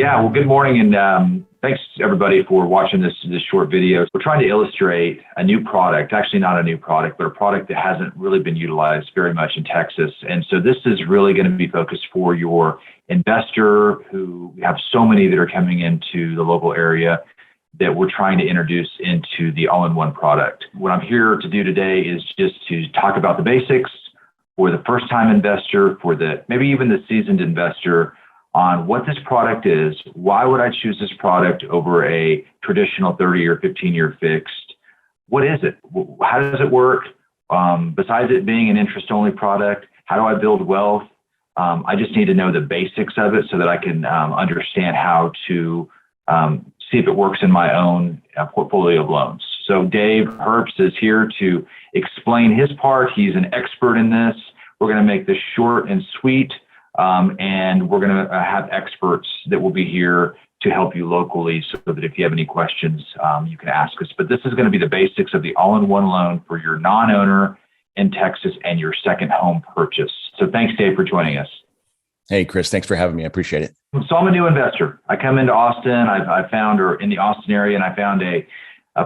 Yeah, well, good morning, and thanks everybody for watching this short video. We're trying to illustrate a new product, actually not a new product, but a product that hasn't really been utilized very much in Texas. And so this is really going to be focused for your investor, who we have so many that are coming into the local area that we're trying to introduce into the all-in-one product. What I'm here to do today is just to talk about the basics for the first-time investor, for maybe even the seasoned investor, on what this product is. Why would I choose this product over a traditional 30 or 15-year fixed? What is it? How does it work? Besides it being an interest-only product, how do I build wealth? I just need to know the basics of it so that I can understand how to see if it works in my own portfolio of loans. So Dave Herbst is here to explain his part. He's an expert in this. We're going to make this short and sweet. And we're going to have experts that will be here to help you locally, so that if you have any questions, you can ask us. But this is going to be the basics of the all-in-one loan for your non-owner in Texas and your second home purchase. So thanks, Dave, for joining us. Hey, Chris, thanks for having me. I appreciate it. So I'm a new investor. I come into Austin. I found, or in the Austin area, and I found a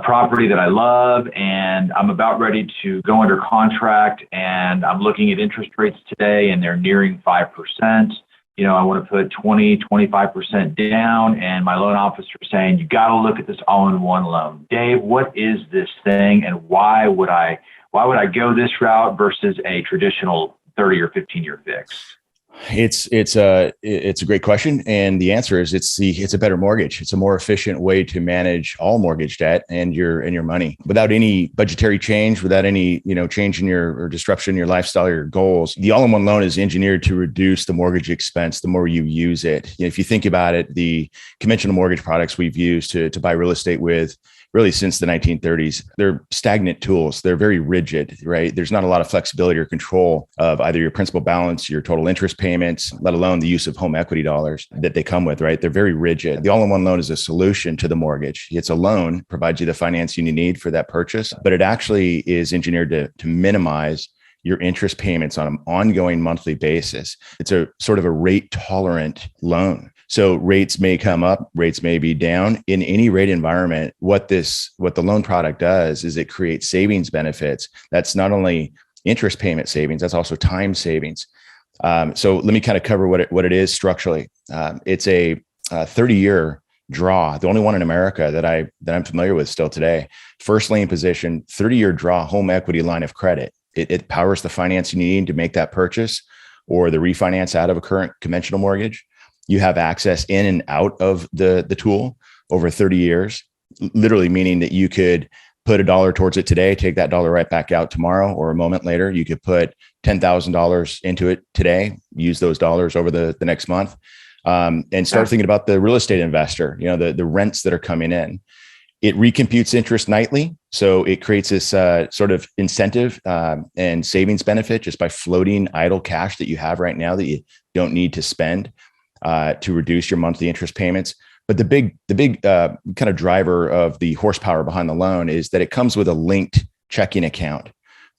property that I love, and I'm about ready to go under contract, and I'm looking at interest rates today, and they're nearing 5%. You know, I want to put 25% down, and my loan officer is saying, you got to look at this all-in-one loan. Dave, what is this thing, and why would I go this route versus a traditional 30 or 15-year fix? It's a great question, and the answer is it's a better mortgage. It's a more efficient way to manage all mortgage debt and your money without any budgetary change, without any change in or disruption in your lifestyle or your goals. The all-in-one loan is engineered to reduce the mortgage expense the more you use it. If you think about it, the conventional mortgage products we've used to buy real estate with, really since the 1930s, they're stagnant tools. They're very rigid, right? There's not a lot of flexibility or control of either your principal balance, your total interest payments, let alone the use of home equity dollars that they come with, right? They're very rigid. The all-in-one loan is a solution to the mortgage. It's a loan, provides you the financing you need for that purchase, but it actually is engineered to minimize your interest payments on an ongoing monthly basis. It's a sort of a rate tolerant loan. So rates may come up, rates may be down. In any rate environment, what the loan product does is it creates savings benefits. That's not only interest payment savings, that's also time savings. So let me kind of cover what it is structurally. It's a 30-year draw, the only one in America that I'm familiar with still today. First lien position, 30-year draw home equity line of credit. It powers the financing you need to make that purchase or the refinance out of a current conventional mortgage. You have access in and out of the tool over 30 years, literally meaning that you could put $1 towards it today, take that dollar right back out tomorrow or a moment later. You could put $10,000 into it today, use those dollars over the next month, and start thinking about the real estate investor, the rents that are coming in. It recomputes interest nightly. So it creates this sort of incentive and savings benefit just by floating idle cash that you have right now that you don't need to spend to reduce your monthly interest payments. But the big kind of driver of the horsepower behind the loan is that it comes with a linked checking account.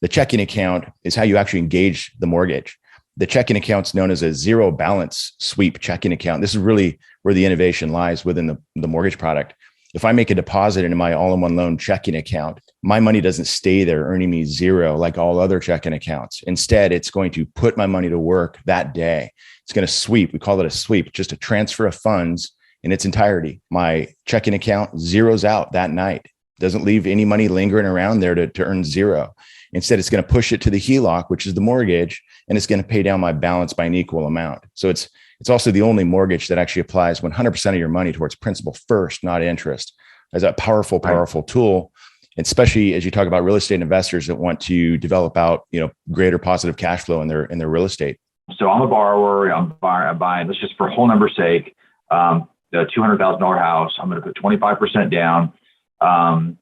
The checking account is how you actually engage the mortgage. The checking account's known as a zero balance sweep checking account. This is really where the innovation lies within the mortgage product. If I make a deposit into my all-in-one loan checking account, my money doesn't stay there earning me zero like all other checking accounts. Instead, it's going to put my money to work that day. It's going to sweep. We call it a sweep, just a transfer of funds in its entirety. My checking account zeroes out that night. Doesn't leave any money lingering around there to earn zero. Instead, it's going to push it to the HELOC, which is the mortgage, and it's going to pay down my balance by an equal amount. So it's also the only mortgage that actually applies 100% of your money towards principal first, not interest, as a powerful tool, especially as you talk about real estate investors that want to develop out, greater positive cash flow in their real estate. So I'm a borrower. I'm buying. Let's just, for whole number's sake, the $200,000 house. I'm going to put 25% down, and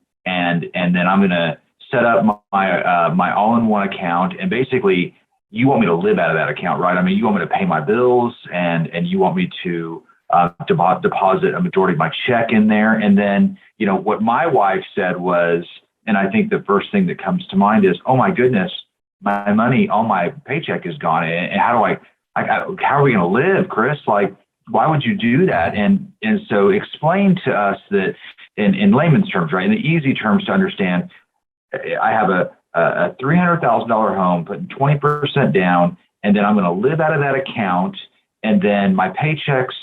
then I'm going to set up my all-in-one account, and basically, you want me to live out of that account, right? I mean, you want me to pay my bills, and you want me to deposit a majority of my check in there. And then, what my wife said was, and I think the first thing that comes to mind is, oh my goodness, my money, all my paycheck is gone. And how are we going to live, Chris? Like, why would you do that? And so explain to us that in layman's terms, right, in the easy terms to understand, I have a $300,000 home, putting 20% down, and then I'm going to live out of that account, and then my paychecks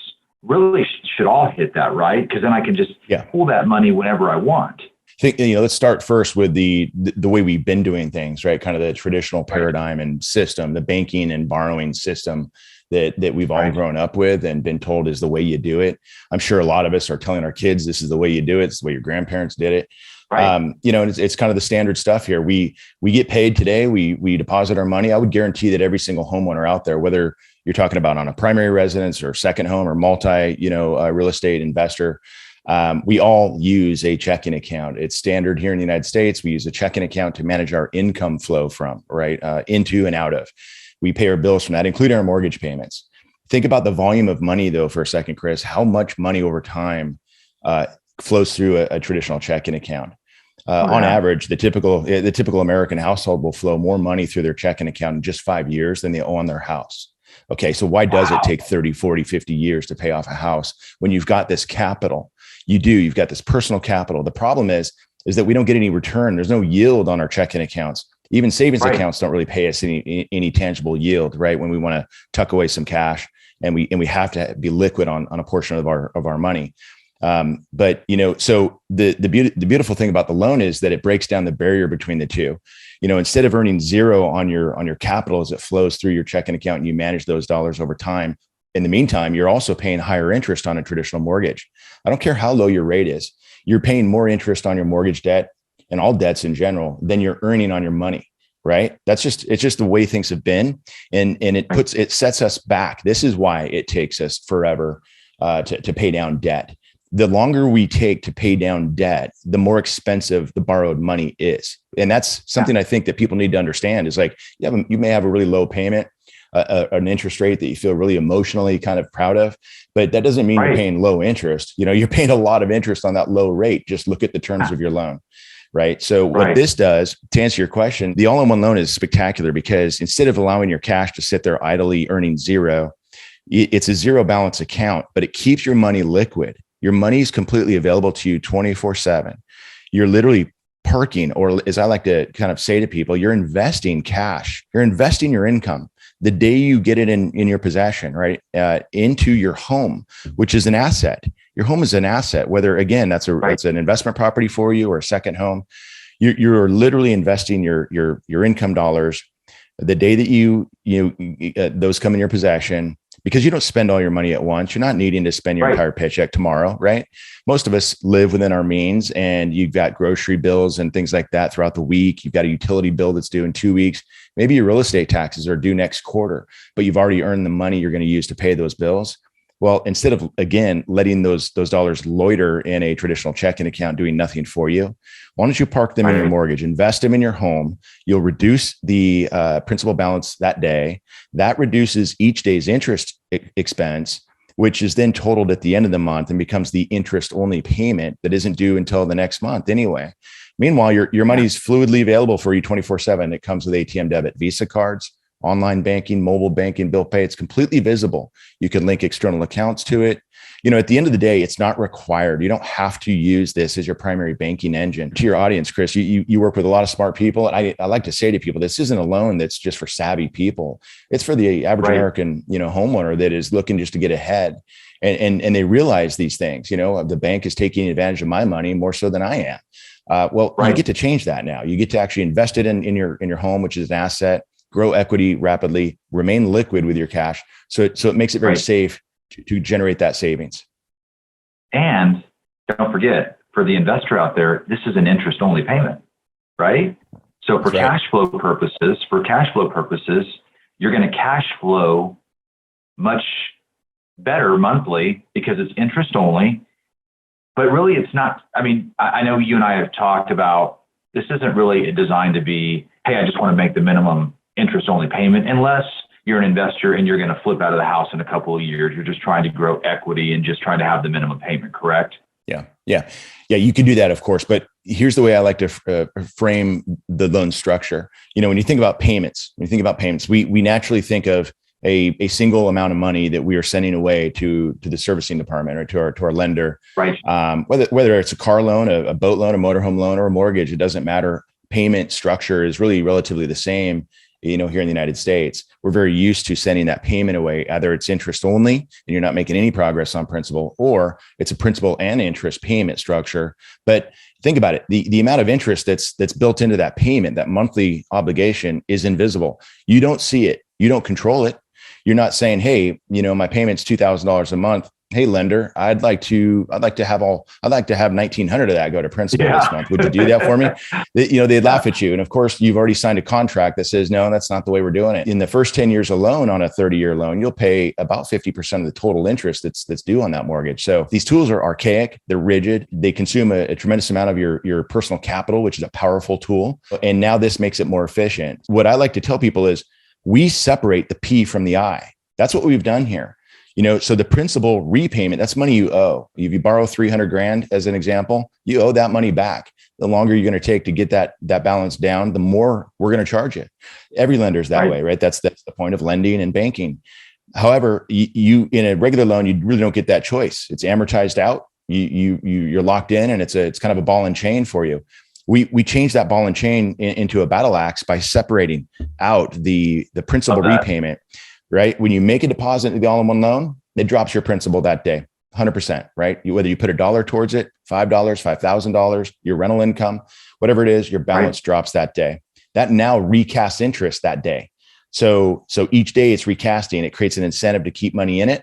really should all hit that, right? Because then I can just pull that money whenever I want. Let's start first with the way we've been doing things, right? Kind of the traditional paradigm and system, the banking and borrowing system that we've all grown up with and been told is the way you do it. I'm sure a lot of us are telling our kids, this is the way you do it. It's the way your grandparents did it. And it's kind of the standard stuff here. We get paid today. We deposit our money. I would guarantee that every single homeowner out there, whether you're talking about on a primary residence or second home or multi, real estate investor, we all use a checking account. It's standard here in the United States. We use a checking account to manage our income flow from, into and out of. We pay our bills from that, including our mortgage payments. Think about the volume of money, though, for a second, Chris. How much money over time flows through a traditional checking account? On average, the typical American household will flow more money through their checking account in just 5 years than they owe on their house. Okay, so why does it take 30, 40, 50 years to pay off a house when you've got this capital? You've got this personal capital. The problem is that we don't get any return. There's no yield on our checking accounts. Even savings accounts don't really pay us any tangible yield, right? When we want to tuck away some cash and we have to be liquid on a portion of our money. But so the beautiful thing about the loan is that it breaks down the barrier between the two. Instead of earning zero on your capital as it flows through your checking account and you manage those dollars over time, in the meantime, you're also paying higher interest on a traditional mortgage. I don't care how low your rate is. You're paying more interest on your mortgage debt and all debts in general than you're earning on your money, right? It's just the way things have been. And it sets us back. This is why it takes us forever to pay down debt. The longer we take to pay down debt, the more expensive the borrowed money is. And that's something I think that people need to understand is like, you may have a really low payment, an interest rate that you feel really emotionally kind of proud of, but that doesn't mean you're paying low interest. You're paying a lot of interest on that low rate. Just look at the terms of your loan, right? So what this does, to answer your question, the all-in-one loan is spectacular because instead of allowing your cash to sit there idly earning zero, it's a zero balance account, but it keeps your money liquid. Your money is completely available to you 24/7. You're literally parking, or as I like to kind of say to people, you're investing cash. You're investing your income the day you get it in your possession, right? Into your home, which is an asset. Your home is an asset, whether again, that's an investment property for you or a second home. You're literally investing your income dollars the day that those come in your possession, because you don't spend all your money at once. You're not needing to spend your entire paycheck tomorrow, right? Most of us live within our means, and you've got grocery bills and things like that throughout the week. You've got a utility bill that's due in 2 weeks. Maybe your real estate taxes are due next quarter, but you've already earned the money you're going to use to pay those bills. Well, instead of, again, letting those dollars loiter in a traditional checking account doing nothing for you, why don't you park them in your mortgage, invest them in your home? You'll reduce the principal balance that day. That reduces each day's interest expense, which is then totaled at the end of the month and becomes the interest-only payment that isn't due until the next month anyway. Meanwhile, your money is fluidly available for you 24/7. It comes with ATM debit, Visa cards, online banking, mobile banking, bill pay. It's completely visible. You can link external accounts to it. At the end of the day, it's not required. You don't have to use this as your primary banking engine. To your audience, Chris, you work with a lot of smart people. And I like to say to people, this isn't a loan that's just for savvy people. It's for the average American, homeowner that is looking just to get ahead. And they realize these things, the bank is taking advantage of my money more so than I am. You get to change that now. You get to actually invest it in your home, which is an asset, grow equity rapidly, remain liquid with your cash. So it makes it very safe to generate that savings. And don't forget, for the investor out there, this is an interest-only payment, right? So for cash flow purposes, you're going to cash flow much better monthly because it's interest only. But really, it's not. I mean, I know you and I have talked about this isn't really designed to be, hey, I just want to make the minimum interest-only payment, unless you're an investor and you're going to flip out of the house in a couple of years. You're just trying to grow equity and just trying to have the minimum payment, correct? Yeah. You can do that, of course. But here's the way I like to frame the loan structure. When you think about payments, we naturally think of a single amount of money that we are sending away to the servicing department or to our lender. Right. Whether it's a car loan, a boat loan, a motorhome loan, or a mortgage, it doesn't matter. Payment structure is really relatively the same. Here in the United States, we're very used to sending that payment away. Either it's interest only and you're not making any progress on principal, or it's a principal and interest payment structure. But think about it. The amount of interest that's built into that payment, that monthly obligation, is invisible. You don't see it. You don't control it. You're not saying, hey, my payment's $2,000 a month. Hey, lender, I'd like to have $1,900 of that go to principal this month. Would you do that for me? They'd laugh at you. And of course, you've already signed a contract that says, no, that's not the way we're doing it. In the first 10 years alone on a 30-year loan, you'll pay about 50% of the total interest that's due on that mortgage. So these tools are archaic. They're rigid. They consume a tremendous amount of your personal capital, which is a powerful tool. And now this makes it more efficient. What I like to tell people is we separate the P from the I. That's what we've done here. So the principal repayment, that's money you owe. If you borrow $300,000 as an example, you owe that money back. The longer you're going to take to get that balance down, the more we're going to charge you. Every lender is that way, right? That's the point of lending and banking. However, you in a regular loan, you really don't get that choice. It's amortized out. You're locked in, and it's kind of a ball and chain for you. We changed that ball and chain into a battle axe by separating out the principal repayment. Right? When you make a deposit in the all-in-one loan, it drops your principal that day, 100%, right? Whether you put $1 towards it, $5, $5,000, your rental income, whatever it is, your balance drops that day. That now recasts interest that day. So each day it's recasting. It creates an incentive to keep money in it.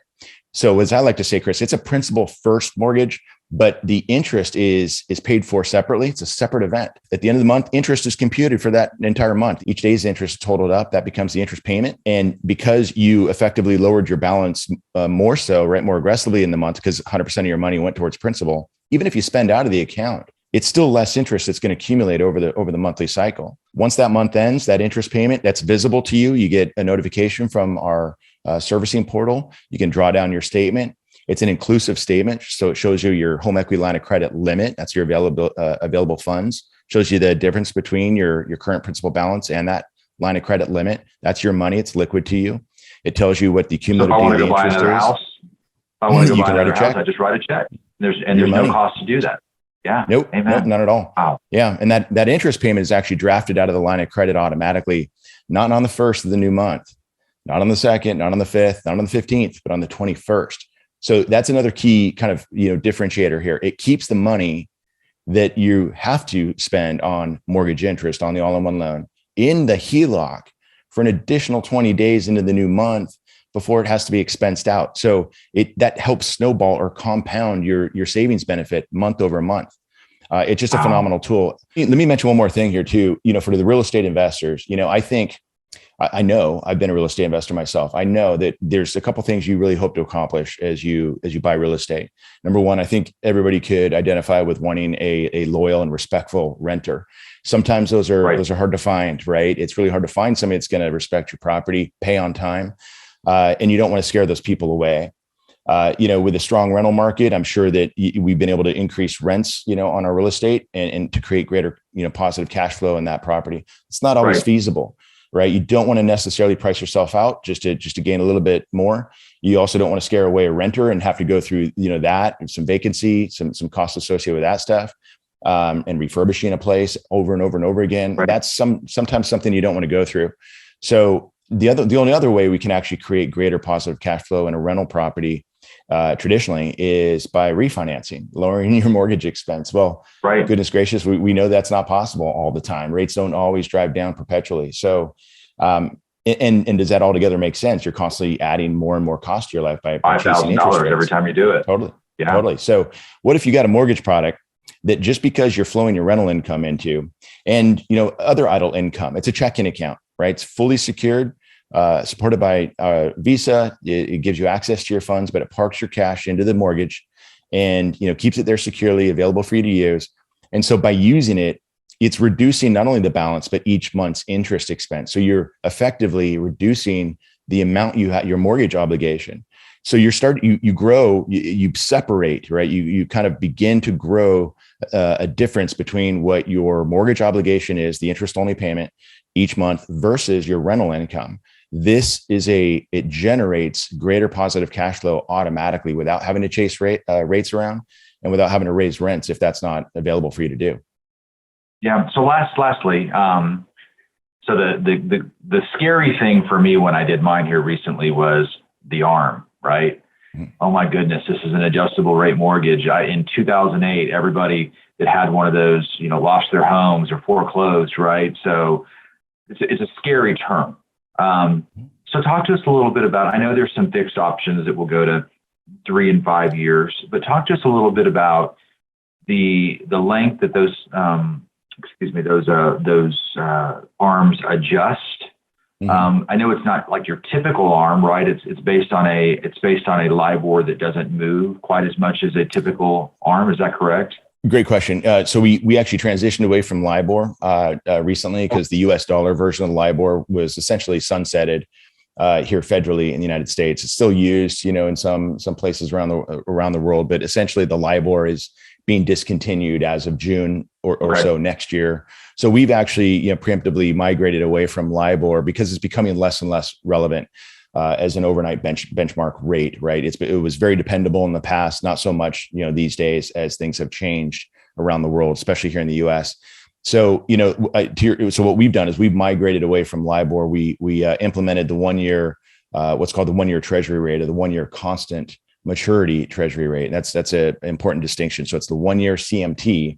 So as I like to say, Chris, it's a principal first mortgage, but the interest is paid for separately. It's a separate event. At the end of the month, interest is computed for that entire month. Each day's interest totaled up. That becomes the interest payment. And because you effectively lowered your balance more aggressively in the month, because 100% of your money went towards principal, even if you spend out of the account, it's still less interest that's going to accumulate over the monthly cycle. Once that month ends, that interest payment that's visible to you, you get a notification from our servicing portal. You can draw down your statement. It's an inclusive statement, so it shows you your home equity line of credit limit. That's your available funds. Shows you the difference between your current principal balance and that line of credit limit. That's your money. It's liquid to you. It tells you what the cumulative daily interest is. If I want to go buy another house, I just write a check. There's no cost to do that. Yeah. Nope, not at all. Wow. Yeah. And that interest payment is actually drafted out of the line of credit automatically, not on the 1st of the new month, not on the 2nd, not on the 5th, not on the 15th, but on the 21st. So that's another key kind of, differentiator here. It keeps the money that you have to spend on mortgage interest on the all-in-one loan in the HELOC for an additional 20 days into the new month before it has to be expensed out. So that helps snowball or compound your savings benefit month over month. It's just a phenomenal tool. Let me mention one more thing here too. For the real estate investors, I know I've been a real estate investor myself. I know that there's a couple things you really hope to accomplish as you buy real estate. Number one, I think everybody could identify with wanting a loyal and respectful renter. Sometimes those are hard to find, right? It's really hard to find somebody that's going to respect your property, pay on time, and you don't want to scare those people away. With a strong rental market, I'm sure that we've been able to increase rents, on our real estate and to create greater, positive cash flow in that property. It's not always feasible. Right. You don't want to necessarily price yourself out just to gain a little bit more. You also don't want to scare away a renter and have to go through, that and some vacancy, some costs associated with that stuff, and refurbishing a place over and over and over again. Right. That's sometimes something you don't want to go through. So the only other way we can actually create greater positive cash flow in a rental property traditionally is by refinancing, lowering your mortgage expense. Well, goodness gracious, we know that's not possible all the time. Rates don't always drive down perpetually. So, and does that altogether make sense? You're constantly adding more and more cost to your life by $5,000 every time you do it. Totally. Yeah. Totally. So what if you got a mortgage product that just because you're flowing your rental income into and, other idle income, it's a checking account, right? It's fully secured. Supported by Visa, it gives you access to your funds, but it parks your cash into the mortgage and keeps it there securely available for you to use. And so by using it, it's reducing not only the balance, but each month's interest expense. So you're effectively reducing the amount your mortgage obligation. So you grow, you separate, right? You kind of begin to grow a difference between what your mortgage obligation is, the interest only payment each month versus your rental income. It generates greater positive cash flow automatically without having to chase rates around and without having to raise rents if that's not available for you to do. Yeah. So lastly, so the scary thing for me when I did mine here recently was the ARM, right? Mm-hmm. Oh my goodness, this is an adjustable rate mortgage. In 2008, everybody that had one of those, lost their homes or foreclosed, right? So it's a scary term. So talk to us a little bit about, I know there's some fixed options that will go to 3 and 5 years, but talk to us a little bit about the length that those ARMs adjust. Mm-hmm. I know it's not like your typical ARM, right? It's based on a LIBOR that doesn't move quite as much as a typical ARM. Is that correct? Great question. So we actually transitioned away from LIBOR recently because the US dollar version of LIBOR was essentially sunsetted here federally in the United States. It's still used, in some places around the world, but essentially the LIBOR is being discontinued as of June or right. So next year. So we've actually, preemptively migrated away from LIBOR because it's becoming less and less relevant as an overnight benchmark rate, right? It was very dependable in the past, not so much, these days as things have changed around the world, especially here in the US. So, so what we've done is we've migrated away from LIBOR. We implemented the 1 year, what's called the 1 year treasury rate, or the 1 year constant maturity treasury rate. And that's an important distinction. So it's the 1 year CMT.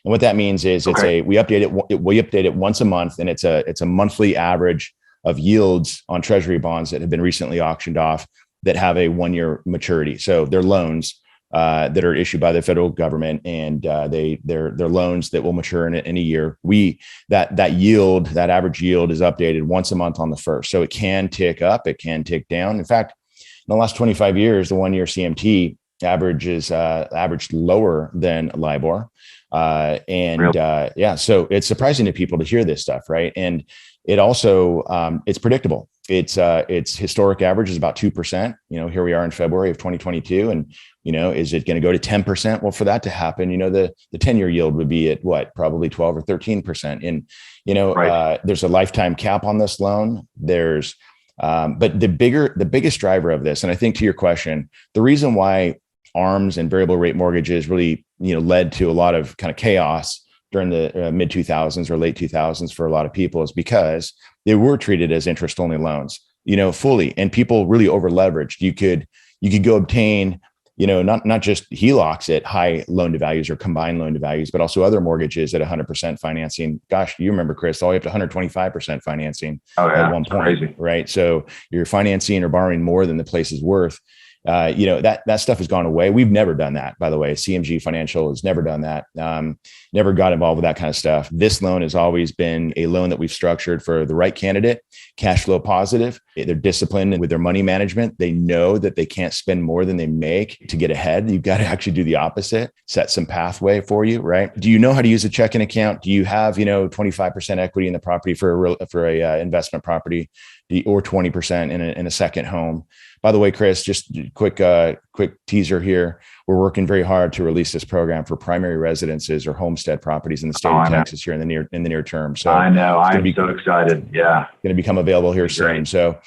And what that means is we update it once a month, and it's a monthly average of yields on treasury bonds that have been recently auctioned off that have a 1 year maturity. So they're loans that are issued by the federal government, and they're loans that will mature in a year. That average yield is updated once a month on the first. So it can tick up, it can tick down. In fact, in the last 25 years, the 1 year CMT averaged lower than LIBOR. So it's surprising to people to hear this stuff, right? And it also, it's predictable. Its historic average is about 2%. Here we are in February of 2022, and is it going to go to 10%? Well, for that to happen, the 10-year yield would be at what, probably 12 or 13%. And right. There's a lifetime cap on this loan. But the biggest driver of this, and I think to your question, the reason why ARMs and variable rate mortgages really led to a lot of kind of chaos during the mid 2000s or late 2000s for a lot of people is because they were treated as interest only loans, fully, and people really over leveraged. You could go obtain, not just HELOCs at high loan to values or combined loan to values, but also other mortgages at 100% financing. Gosh, you remember, Chris, all the way up to 125% financing at one point, crazy. Right? So you're financing or borrowing more than the place is worth. That stuff has gone away. We've never done that, by the way. CMG Financial has never done that. Never got involved with that kind of stuff. This loan has always been a loan that we've structured for the right candidate, cash flow positive. They're disciplined with their money management. They know that they can't spend more than they make to get ahead. You've got to actually do the opposite, set some pathway for you, right? Do you know how to use a checking account? Do you have, 25% equity in the property for a investment property, or 20% in a second home? By the way, Chris, just quick teaser here. We're working very hard to release this program for primary residences or homestead properties in the state of Texas here in the near term. So I know, I'm so excited. Yeah, going to become available here soon. So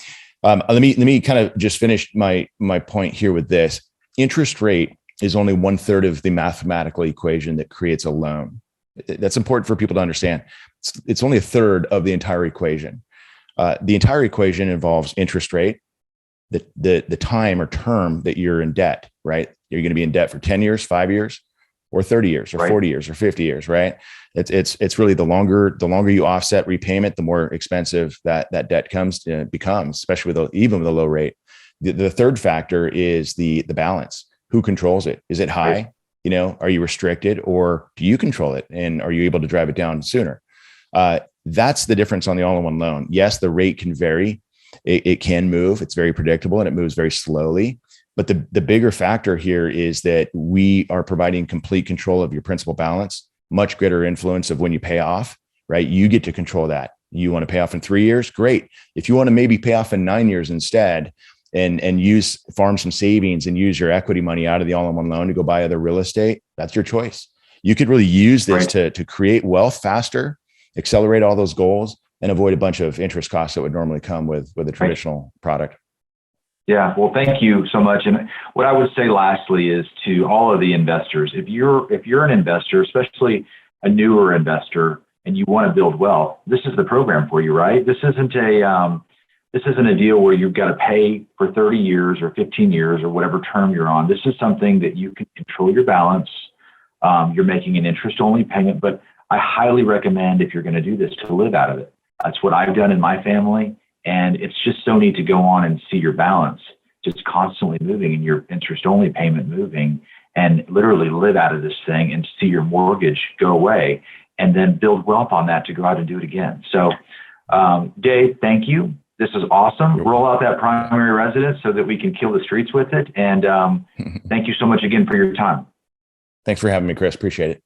let me kind of just finish my point here with this. Interest rate is only 1/3 of the mathematical equation that creates a loan. That's important for people to understand. It's only 1/3 of the entire equation. The entire equation involves interest rate, the time or term that you're in debt, right? You're going to be in debt for 10 years, 5 years, or 30 years, or 40 years, or 50 years, right? It's really the longer you offset repayment, the more expensive that debt becomes, especially even with a low rate. The third factor is the balance. Who controls it? Is it high? Right. Are you restricted, or do you control it? And are you able to drive it down sooner? That's the difference on the all-in-one loan. Yes, the rate can vary. It can move. It's very predictable, and it moves very slowly. But the bigger factor here is that we are providing complete control of your principal balance, much greater influence of when you pay off, right? You get to control that. You want to pay off in 3 years? Great. If you want to maybe pay off in 9 years instead, and farm some savings and use your equity money out of the all-in-one loan to go buy other real estate, that's your choice. You could really use this to create wealth faster, accelerate all those goals, and avoid a bunch of interest costs that would normally come with a traditional product. Yeah, well, thank you so much. And what I would say lastly is to all of the investors, if you're an investor, especially a newer investor, and you want to build wealth, this is the program for you, right? This isn't a deal where you've got to pay for 30 years or 15 years or whatever term you're on. This is something that you can control your balance. You're making an interest-only payment, but I highly recommend, if you're going to do this, to live out of it. That's what I've done in my family. And it's just so neat to go on and see your balance just constantly moving and your interest-only payment moving, and literally live out of this thing and see your mortgage go away, and then build wealth on that to go out and do it again. So, Dave, thank you. This is awesome. Roll out that primary residence so that we can kill the streets with it. And thank you so much again for your time. Thanks for having me, Chris. Appreciate it.